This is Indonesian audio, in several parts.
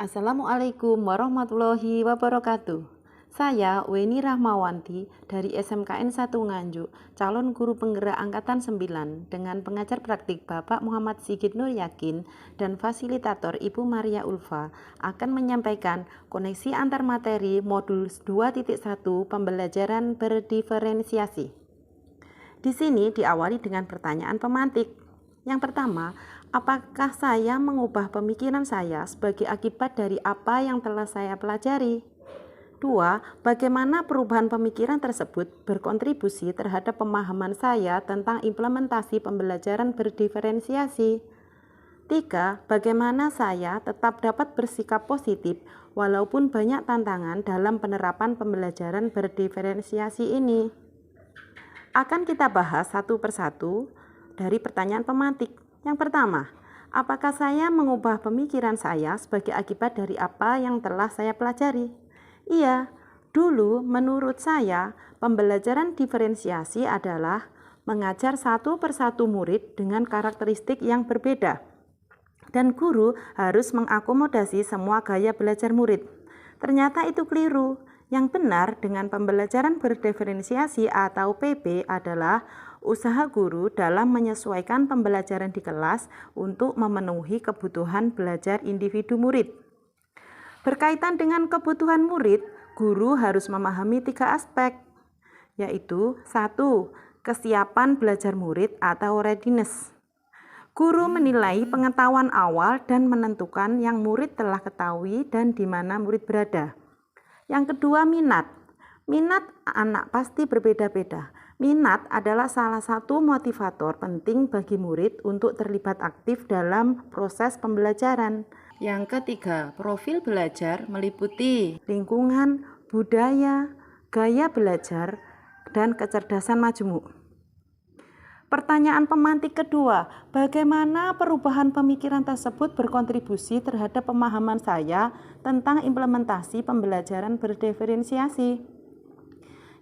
Assalamualaikum warahmatullahi wabarakatuh. Saya Weni Rahmawanti dari SMKN 1 Nganjuk, calon guru penggerak angkatan 9 dengan pengajar praktik Bapak Muhammad Sigit Nur Yakin dan fasilitator Ibu Maria Ulfa akan menyampaikan koneksi antar materi modul 2.1 pembelajaran berdiferensiasi. Di sini diawali dengan pertanyaan pemantik. Yang pertama, apakah saya mengubah pemikiran saya sebagai akibat dari apa yang telah saya pelajari? 2. Bagaimana perubahan pemikiran tersebut berkontribusi terhadap pemahaman saya tentang implementasi pembelajaran berdiferensiasi? 3. Bagaimana saya tetap dapat bersikap positif walaupun banyak tantangan dalam penerapan pembelajaran berdiferensiasi ini? Akan kita bahas satu persatu dari pertanyaan pemantik. Yang pertama, apakah saya mengubah pemikiran saya sebagai akibat dari apa yang telah saya pelajari? Iya, dulu menurut saya pembelajaran diferensiasi adalah mengajar satu persatu murid dengan karakteristik yang berbeda. Dan guru harus mengakomodasi semua gaya belajar murid. Ternyata itu keliru. Yang benar dengan pembelajaran berdiferensiasi atau PB adalah usaha guru dalam menyesuaikan pembelajaran di kelas untuk memenuhi kebutuhan belajar individu murid. Berkaitan dengan kebutuhan murid, guru harus memahami 3 aspek, yaitu 1. Kesiapan belajar murid atau readiness. Guru menilai pengetahuan awal dan menentukan yang murid telah ketahui dan di mana murid berada. Yang kedua, minat. Minat anak pasti berbeda-beda. Minat adalah salah satu motivator penting bagi murid untuk terlibat aktif dalam proses pembelajaran. Yang ketiga, profil belajar meliputi lingkungan, budaya, gaya belajar, dan kecerdasan majemuk. Pertanyaan pemantik kedua, bagaimana perubahan pemikiran tersebut berkontribusi terhadap pemahaman saya tentang implementasi pembelajaran berdiferensiasi?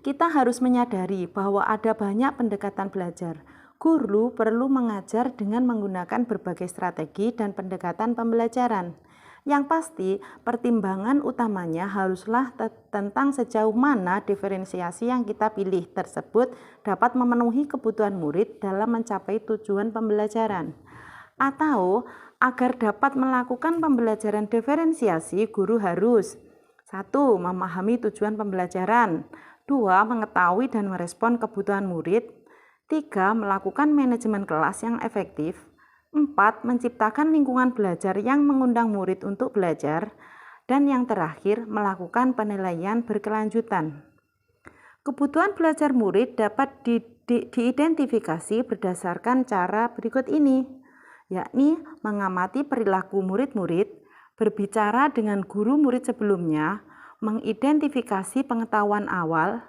Kita harus menyadari bahwa ada banyak pendekatan belajar. Guru perlu mengajar dengan menggunakan berbagai strategi dan pendekatan pembelajaran. Yang pasti, pertimbangan utamanya haruslah tentang sejauh mana diferensiasi yang kita pilih tersebut dapat memenuhi kebutuhan murid dalam mencapai tujuan pembelajaran. Atau, agar dapat melakukan pembelajaran diferensiasi, guru harus 1. Memahami tujuan pembelajaran, 2. Mengetahui dan merespon kebutuhan murid, 3. Melakukan manajemen kelas yang efektif, 4. Menciptakan lingkungan belajar yang mengundang murid untuk belajar, dan yang terakhir, melakukan penilaian berkelanjutan. Kebutuhan belajar murid dapat diidentifikasi berdasarkan cara berikut ini, yakni mengamati perilaku murid-murid, berbicara dengan guru murid sebelumnya, mengidentifikasi pengetahuan awal,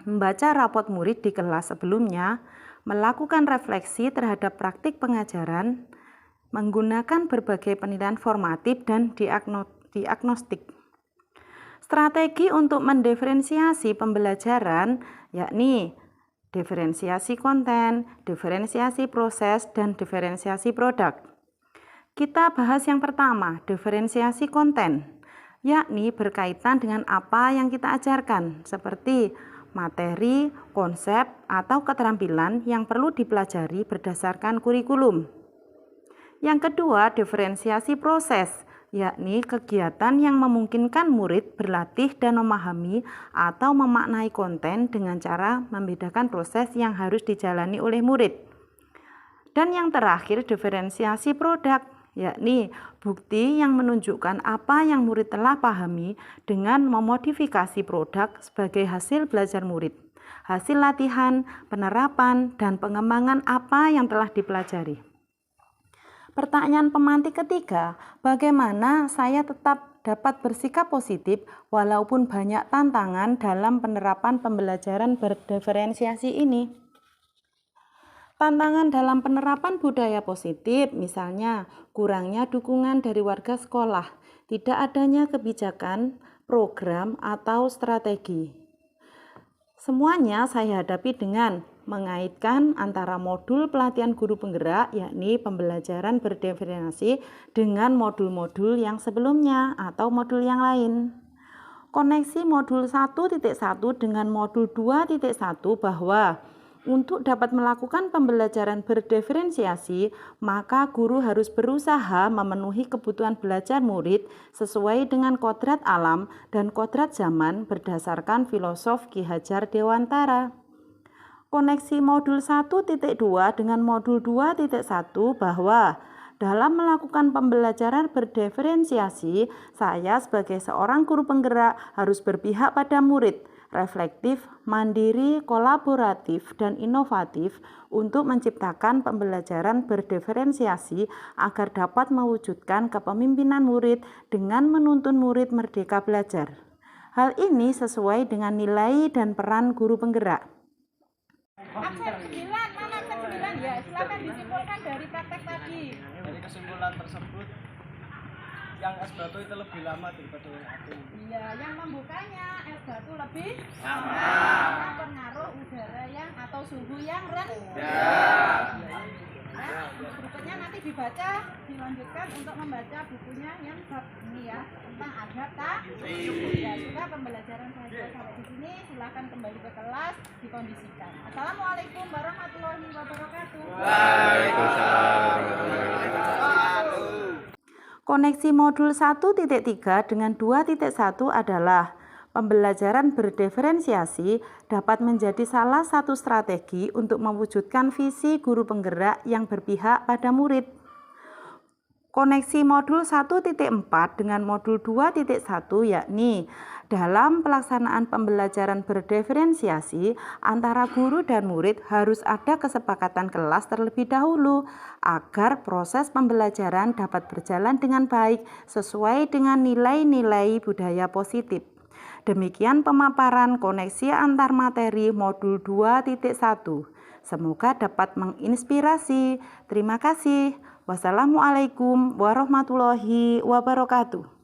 membaca rapot murid di kelas sebelumnya, melakukan refleksi terhadap praktik pengajaran, menggunakan berbagai penilaian formatif dan diagnostik. Strategi untuk mendiferensiasi pembelajaran yakni diferensiasi konten, diferensiasi proses, dan diferensiasi produk. Kita bahas yang pertama, diferensiasi konten, yakni berkaitan dengan apa yang kita ajarkan, seperti materi, konsep, atau keterampilan yang perlu dipelajari berdasarkan kurikulum. Yang kedua, diferensiasi proses, yakni kegiatan yang memungkinkan murid berlatih dan memahami atau memaknai konten dengan cara membedakan proses yang harus dijalani oleh murid. Dan yang terakhir, diferensiasi produk, yakni bukti yang menunjukkan apa yang murid telah pahami dengan memodifikasi produk sebagai hasil belajar murid, hasil latihan, penerapan, dan pengembangan apa yang telah dipelajari. Pertanyaan pemantik ketiga, bagaimana saya tetap dapat bersikap positif walaupun banyak tantangan dalam penerapan pembelajaran berdiferensiasi ini? Tantangan dalam penerapan budaya positif, misalnya kurangnya dukungan dari warga sekolah, tidak adanya kebijakan, program, atau strategi. Semuanya saya hadapi dengan mengaitkan antara modul pelatihan guru penggerak, yakni pembelajaran berdiferensiasi, dengan modul-modul yang sebelumnya atau modul yang lain. Koneksi modul 1.1 dengan modul 2.1 bahwa untuk dapat melakukan pembelajaran berdiferensiasi, maka guru harus berusaha memenuhi kebutuhan belajar murid sesuai dengan kodrat alam dan kodrat zaman berdasarkan filosof Ki Hajar Dewantara. Koneksi modul 1.2 dengan modul 2.1 bahwa dalam melakukan pembelajaran berdiferensiasi, saya sebagai seorang guru penggerak harus berpihak pada murid, reflektif, mandiri, kolaboratif, dan inovatif untuk menciptakan pembelajaran berdiferensiasi agar dapat mewujudkan kepemimpinan murid dengan menuntun murid merdeka belajar. Hal ini sesuai dengan nilai dan peran guru penggerak. Absen 9, mana absen 9 ya? Silakan disimpulkan dari praktek tadi. Dari kesimpulan tersebut, yang es batu itu lebih lama daripada yang api. Iya, yang membukanya es batu lebih lama. Karena pengaruh udara yang atau suhu yang rendah. Ya, berikutnya nanti dibaca, dilanjutkan untuk membaca bukunya yang bab ini ya, tentang adaptasi. Ya, sudah pembelajaran saya sampai di sini. Silakan kembali ke kelas, dikondisikan. Assalamualaikum warahmatullahi wabarakatuh. Koneksi modul 1.3 dengan 2.1 adalah pembelajaran berdiferensiasi dapat menjadi salah satu strategi untuk mewujudkan visi guru penggerak yang berpihak pada murid. Koneksi modul 1.4 dengan modul 2.1 yakni dalam pelaksanaan pembelajaran berdiferensiasi antara guru dan murid harus ada kesepakatan kelas terlebih dahulu agar proses pembelajaran dapat berjalan dengan baik sesuai dengan nilai-nilai budaya positif. Demikian pemaparan koneksi antar materi modul 2.1. Semoga dapat menginspirasi. Terima kasih. Wassalamualaikum warahmatullahi wabarakatuh.